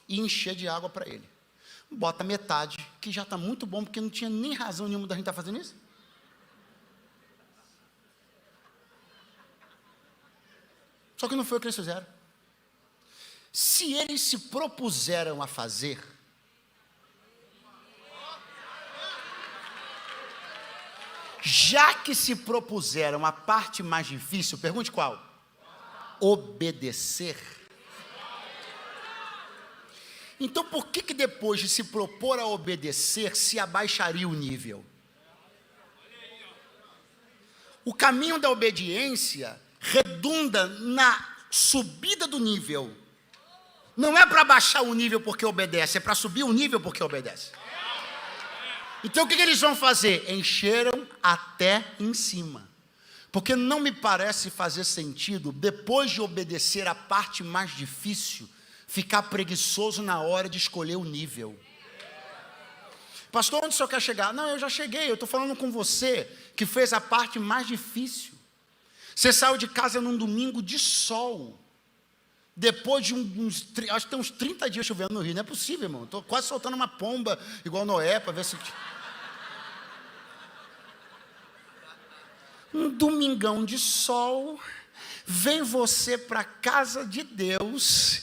e encher de água para ele. Bota metade, que já está muito bom, porque não tinha nem razão nenhuma da gente estar fazendo isso. Só que não foi o que eles fizeram. Se eles se propuseram a fazer, já que se propuseram a parte mais difícil, pergunte qual? Obedecer. Então por que depois de se propor a obedecer, se abaixaria o nível? O caminho da obediência redunda na subida do nível. Não é para baixar o nível porque obedece, é para subir o nível porque obedece. Então o que eles vão fazer? Encheram até em cima. Porque não me parece fazer sentido, depois de obedecer a parte mais difícil, ficar preguiçoso na hora de escolher o nível. Pastor, onde o senhor quer chegar? Não, eu já cheguei, eu estou falando com você, que fez a parte mais difícil. Você saiu de casa num domingo de sol, depois de acho que tem uns 30 dias chovendo no Rio, não é possível, irmão, estou quase soltando uma pomba, igual Noé, para ver se... Um domingão de sol, vem você para a casa de Deus,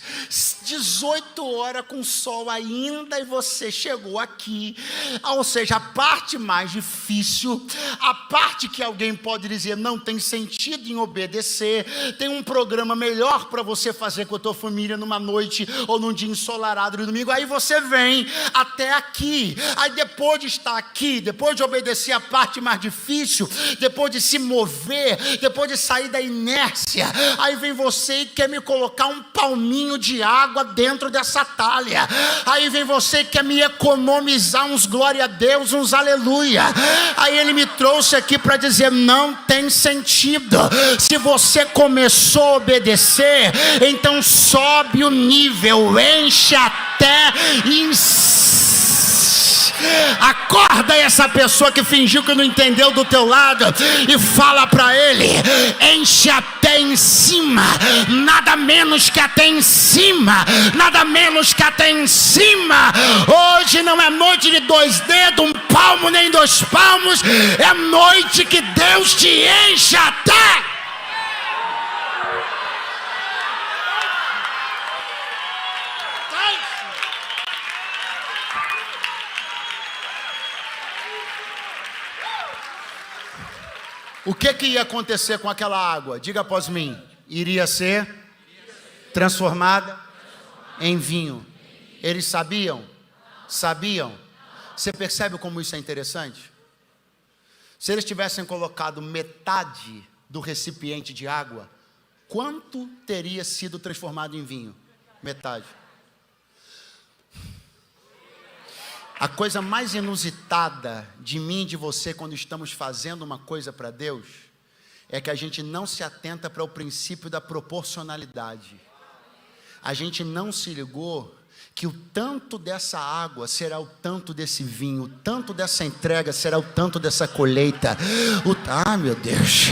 18 horas com sol ainda, e você chegou aqui, ou seja, a parte mais difícil, a parte que alguém pode dizer não tem sentido em obedecer, tem um programa melhor para você fazer com a tua família numa noite ou num dia ensolarado no domingo, aí você vem até aqui, aí depois de estar aqui, depois de obedecer a parte mais difícil, depois de se mover, depois de sair da inércia, aí vem você e quer me colocar um palminho de água dentro dessa talha, aí vem você e quer me economizar uns glória a Deus, uns aleluia, aí ele me trouxe aqui para dizer, não tem sentido, se você começou a obedecer, então sobe o nível, enche até em acorda essa pessoa que fingiu que não entendeu do teu lado e fala para ele, enche até em cima, nada menos que até em cima, nada menos que até em cima. Hoje não é noite de 2 dedos, 1 palmo nem 2 palmos, é noite que Deus te enche até. O que ia acontecer com aquela água? Diga após mim. Iria ser transformada em vinho. Eles sabiam? Sabiam? Você percebe como isso é interessante? Se eles tivessem colocado metade do recipiente de água, quanto teria sido transformado em vinho? Metade. A coisa mais inusitada de mim e de você quando estamos fazendo uma coisa para Deus é que a gente não se atenta para o princípio da proporcionalidade. A gente não se ligou que o tanto dessa água será o tanto desse vinho, o tanto dessa entrega será o tanto dessa colheita. Meu Deus!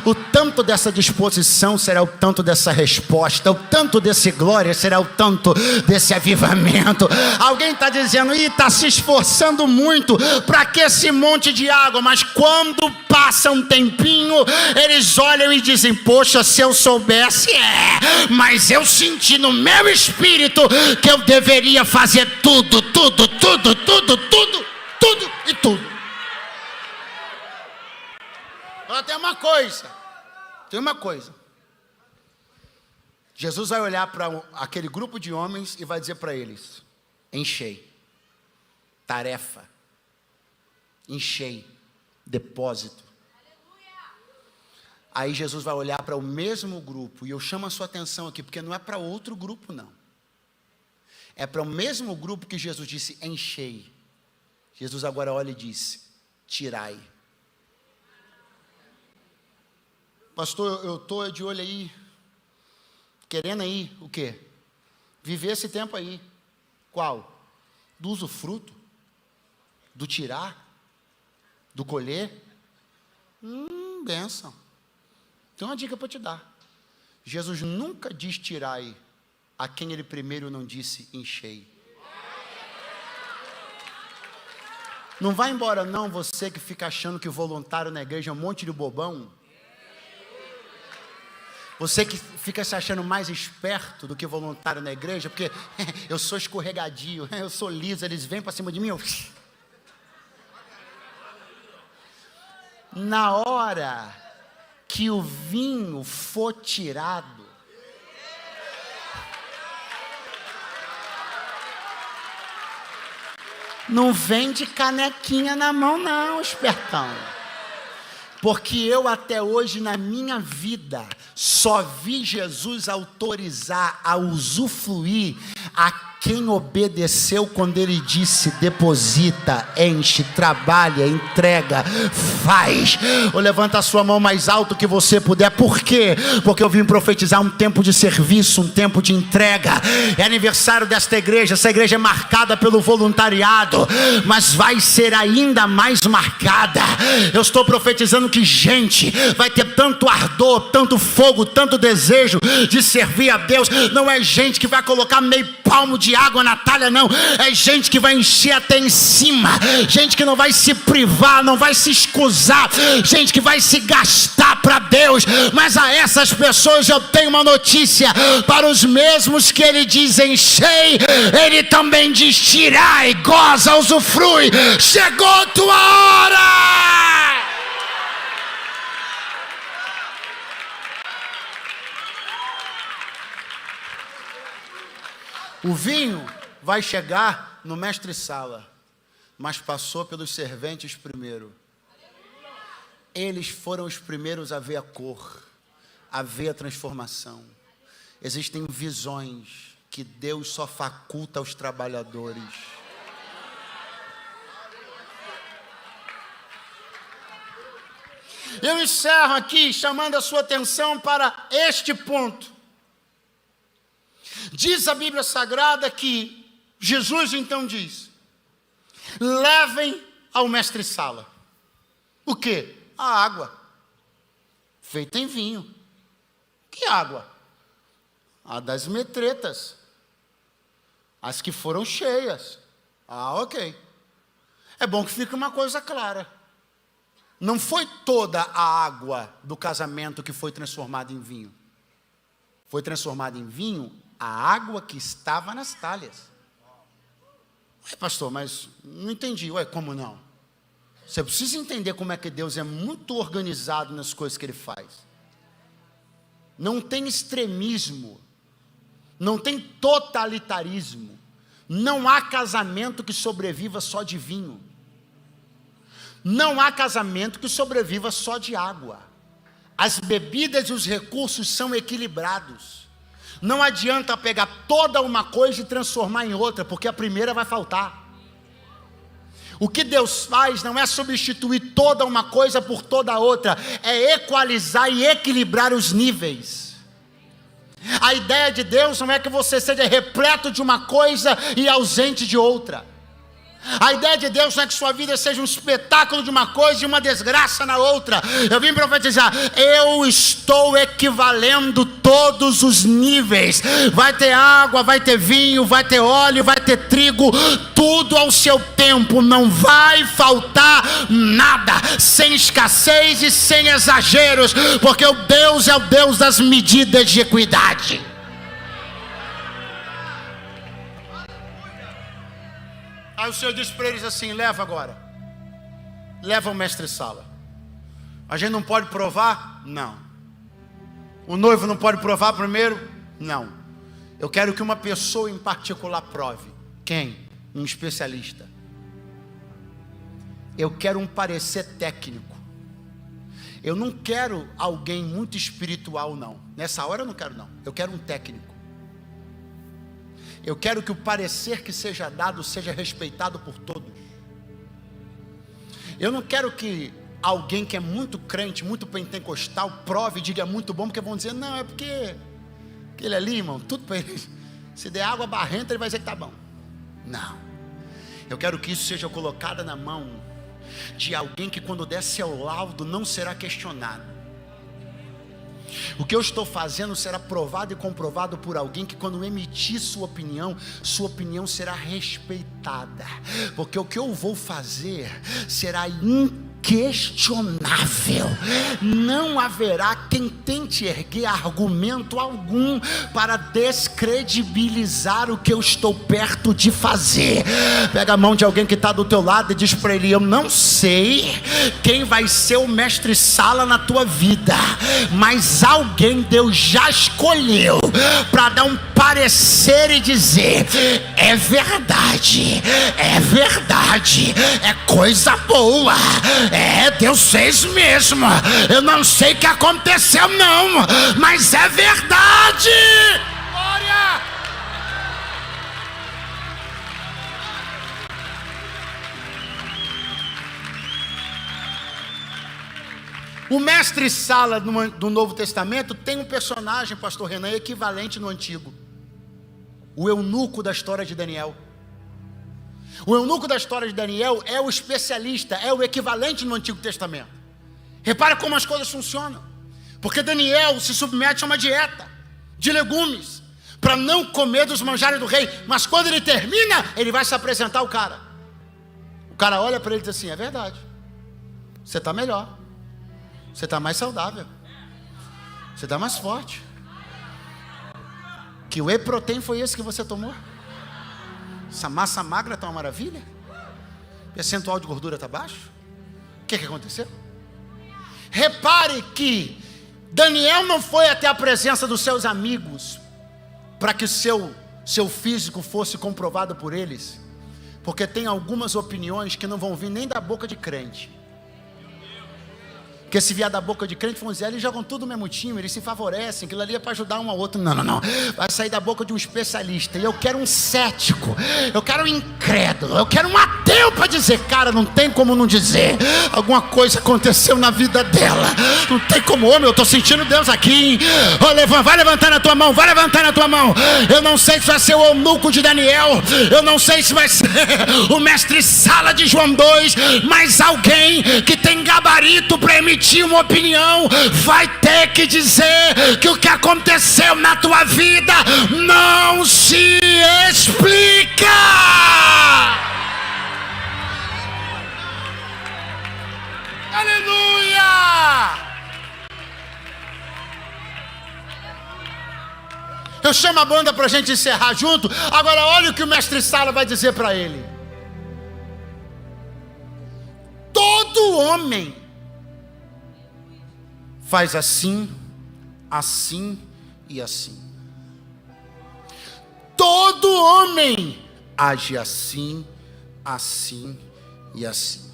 O tanto dessa disposição será o tanto dessa resposta, o tanto desse glória será o tanto desse avivamento. Alguém está dizendo, está se esforçando muito para que esse monte de água, mas quando passa um tempinho, eles olham e dizem, poxa, se eu soubesse, mas eu senti no meu espírito que eu deveria fazer tudo e tudo. Agora tem uma coisa. Jesus vai olhar para aquele grupo de homens e vai dizer para eles, enchei, tarefa, enchei, depósito. Aí Jesus vai olhar para o mesmo grupo, e eu chamo a sua atenção aqui, porque não é para outro grupo não. É para o mesmo grupo que Jesus disse, enchei. Jesus agora olha e diz, tirai. Pastor, eu estou de olho aí, querendo aí, o quê? Viver esse tempo aí. Qual? Do usufruto? Do tirar? Do colher? Bênção. Tem uma dica para te dar. Jesus nunca diz tirai a quem ele primeiro não disse enchei. Não vai embora não, você que fica achando que voluntário na igreja é um monte de bobão. Você que fica se achando mais esperto do que voluntário na igreja, porque eu sou escorregadio, eu sou liso, eles vêm para cima de mim. Na hora que o vinho for tirado, não vem de canequinha na mão não, espertão. Porque eu até hoje na minha vida só vi Jesus autorizar a usufruir a quem obedeceu quando ele disse, deposita, enche, trabalha, entrega, faz. Ou levanta a sua mão mais alto que você puder. Por quê? Porque eu vim profetizar um tempo de serviço, um tempo de entrega. É aniversário desta igreja. Essa igreja é marcada pelo voluntariado, mas vai ser ainda mais marcada. Eu estou profetizando que gente vai ter tanto ardor, tanto fogo, tanto desejo de servir a Deus. Não é gente que vai colocar meio palmo de água na talha, não. É gente que vai encher até em cima. Gente que não vai se privar, não vai se escusar. Gente que vai se gastar para Deus. Mas a essas pessoas eu tenho uma notícia. Para os mesmos que ele diz enchei, ele também diz tirai, goza, usufrui. Chegou tua hora! O vinho vai chegar no mestre-sala, mas passou pelos serventes primeiro. Eles foram os primeiros a ver a cor, a ver a transformação. Existem visões que Deus só faculta aos trabalhadores. Eu encerro aqui chamando a sua atenção para este ponto. Diz a Bíblia Sagrada que Jesus então diz, levem ao mestre-sala. O quê? A água, feita em vinho. Que água? A das metretas, as que foram cheias. Ok. É bom que fique uma coisa clara. Não foi toda a água do casamento que foi transformada em vinho. Foi transformada em vinho a água que estava nas talhas. Ué, pastor, mas não entendi. Ué, como não? Você precisa entender como é que Deus é muito organizado nas coisas que Ele faz. Não tem extremismo, não tem totalitarismo, não há casamento que sobreviva só de vinho, não há casamento que sobreviva só de água. As bebidas e os recursos são equilibrados. Não adianta pegar toda uma coisa e transformar em outra, porque a primeira vai faltar. O que Deus faz não é substituir toda uma coisa por toda outra, é equalizar e equilibrar os níveis. A ideia de Deus não é que você seja repleto de uma coisa e ausente de outra. A ideia de Deus não é que sua vida seja um espetáculo de uma coisa e uma desgraça na outra. Eu vim profetizar, eu estou equivalendo todos os níveis. Vai ter água, vai ter vinho, vai ter óleo, vai ter trigo, tudo ao seu tempo, não vai faltar nada, sem escassez e sem exageros, porque o Deus é o Deus das medidas de equidade. Aí o Senhor disse para eles assim: leva agora, leva o mestre-sala. A gente não pode provar? Não. O noivo não pode provar primeiro? Não. Eu quero que uma pessoa em particular prove. Quem? Um especialista. Eu quero um parecer técnico. Eu não quero alguém muito espiritual, não. Nessa hora eu não quero, não. Eu quero um técnico. Eu quero que o parecer que seja dado seja respeitado por todos. Eu não quero que alguém que é muito crente, muito pentecostal, prove e diga muito bom, porque vão dizer, não, é porque ele ali, irmão, tudo para ele. Se der água barrenta, ele vai dizer que está bom. Não. Eu quero que isso seja colocado na mão de alguém que quando der seu laudo não será questionado. O que eu estou fazendo será provado e comprovado por alguém que quando emitir sua opinião será respeitada, porque o que eu vou fazer será inquestionável. Não haverá quem tente erguer argumento algum para descredibilizar o que eu estou perto de fazer. Pega a mão de alguém que está do teu lado e diz para ele: eu não sei quem vai ser o mestre-sala na tua vida, mas alguém Deus já escolheu para dar um parecer e dizer: é verdade, é coisa boa, Deus fez mesmo. Eu não sei o que aconteceu não, mas é verdade. Glória! O mestre-sala do Novo Testamento tem um personagem, pastor Renan, equivalente no Antigo: o eunuco da história de Daniel. O eunuco da história de Daniel é o especialista, é o equivalente no Antigo Testamento. Repara como as coisas funcionam, porque Daniel se submete a uma dieta de legumes, para não comer dos manjares do rei, mas quando ele termina, ele vai se apresentar ao cara. O cara olha para ele e diz assim: é verdade, você está melhor, você está mais saudável, você está mais forte. Que whey protein foi esse que você tomou? Essa massa magra está uma maravilha? O percentual de gordura está baixo? O que aconteceu? Repare que Daniel não foi até a presença dos seus amigos para que seu físico fosse comprovado por eles, porque tem algumas opiniões que não vão vir nem da boca de crente. Porque se vier da boca de crente, vão dizer: eles jogam tudo no mesmo time, eles se favorecem, aquilo ali é para ajudar um ao outro. Não. Vai sair da boca de um especialista. E eu quero um cético, eu quero um incrédulo, eu quero um ateu para dizer: cara, não tem como não dizer. Alguma coisa aconteceu na vida dela. Não tem como, homem, eu estou sentindo Deus aqui. Vai levantar na tua mão, vai levantar na tua mão. Eu não sei se vai ser o eunuco de Daniel, eu não sei se vai ser o mestre-sala de João 2, mas alguém que tem gabarito para emitir uma opinião vai ter que dizer que o que aconteceu na tua vida não se explica. Aleluia! Eu chamo a banda para a gente encerrar junto. Agora olha o que o mestre Sala vai dizer para ele. Todo todo homem faz assim, assim e assim. Todo homem age assim, assim e assim.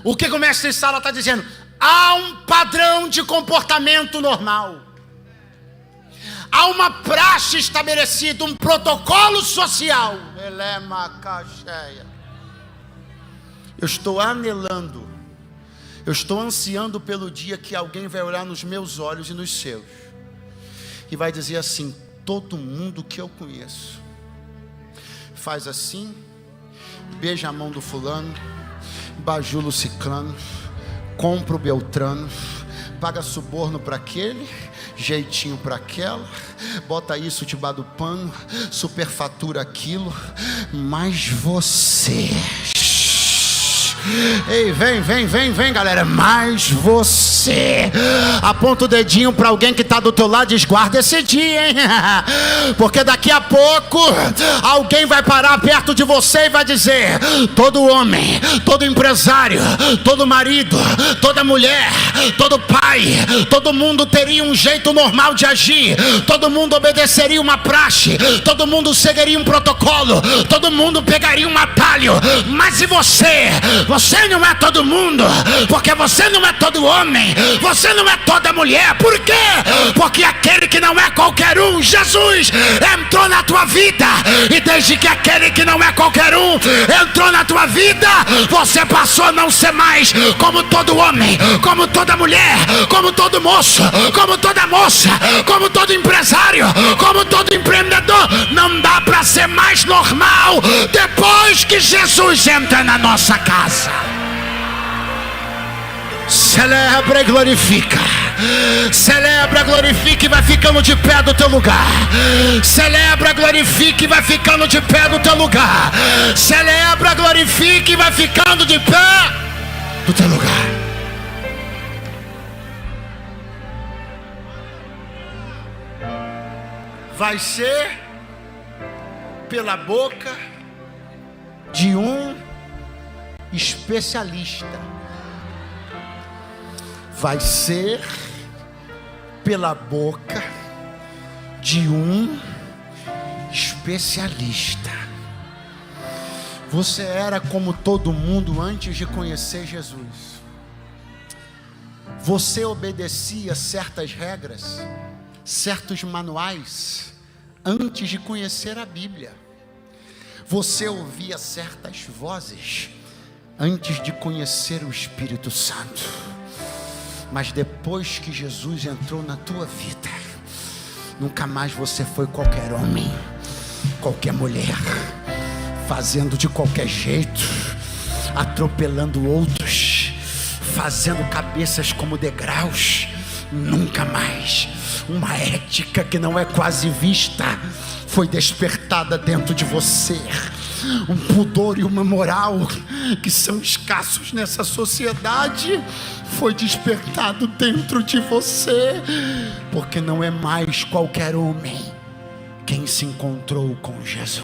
O que o mestre Sala está dizendo? Há um padrão de comportamento normal. Há uma praxe estabelecida, um protocolo social. Eu estou anelando, eu estou ansiando pelo dia que alguém vai olhar nos meus olhos e nos seus e vai dizer assim: todo mundo que eu conheço faz assim, beija a mão do fulano, bajula o ciclano, compra o beltrano, paga suborno para aquele, jeitinho para aquela, bota isso debaixo do pano, superfatura aquilo, mas você... Ei, vem, galera. Mas você aponta o dedinho para alguém que está do teu lado e diz: guarda esse dia, hein? Porque daqui a pouco alguém vai parar perto de você e vai dizer: todo homem, todo empresário, todo marido, toda mulher, todo pai, todo mundo teria um jeito normal de agir, todo mundo obedeceria uma praxe, todo mundo seguiria um protocolo, todo mundo pegaria um atalho. Mas e você? Você não é todo mundo, porque você não é todo homem, você não é toda mulher. Por quê? Porque aquele que não é qualquer um, Jesus, entrou na tua vida, e desde que aquele que não é qualquer um entrou na tua vida, você passou a não ser mais como todo homem, como toda mulher, como todo moço, como toda moça, como todo empresário, como todo empreendedor. Não dá para ser mais normal depois que Jesus entra na nossa casa. Celebra e glorifica. Celebra, glorifica e vai ficando de pé do teu lugar. Celebra, glorifica e vai ficando de pé do teu lugar. Celebra, glorifica e vai ficando de pé do teu lugar. Vai ser pela boca de um especialista. Vai ser pela boca de um especialista. Você era como todo mundo antes de conhecer Jesus. Você obedecia certas regras, certos manuais, antes de conhecer a Bíblia. Você ouvia certas vozes antes de conhecer o Espírito Santo. Mas depois que Jesus entrou na tua vida, nunca mais você foi qualquer homem, qualquer mulher, fazendo de qualquer jeito, atropelando outros, fazendo cabeças como degraus. Nunca mais. Uma ética que não é quase vista foi despertada dentro de você. Um pudor e uma moral que são escassos nessa sociedade foi despertado dentro de você, porque não é mais qualquer homem quem se encontrou com Jesus.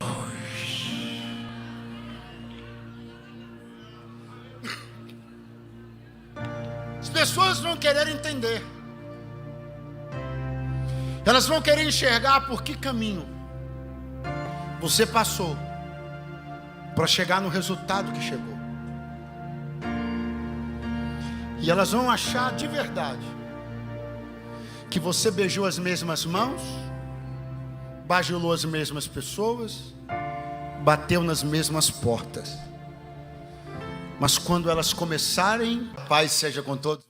As pessoas vão querer entender, elas vão querer enxergar por que caminho você passou para chegar no resultado que chegou. E elas vão achar de verdade que você beijou as mesmas mãos, bajulou as mesmas pessoas, bateu nas mesmas portas. Mas quando elas começarem, a paz seja com todos.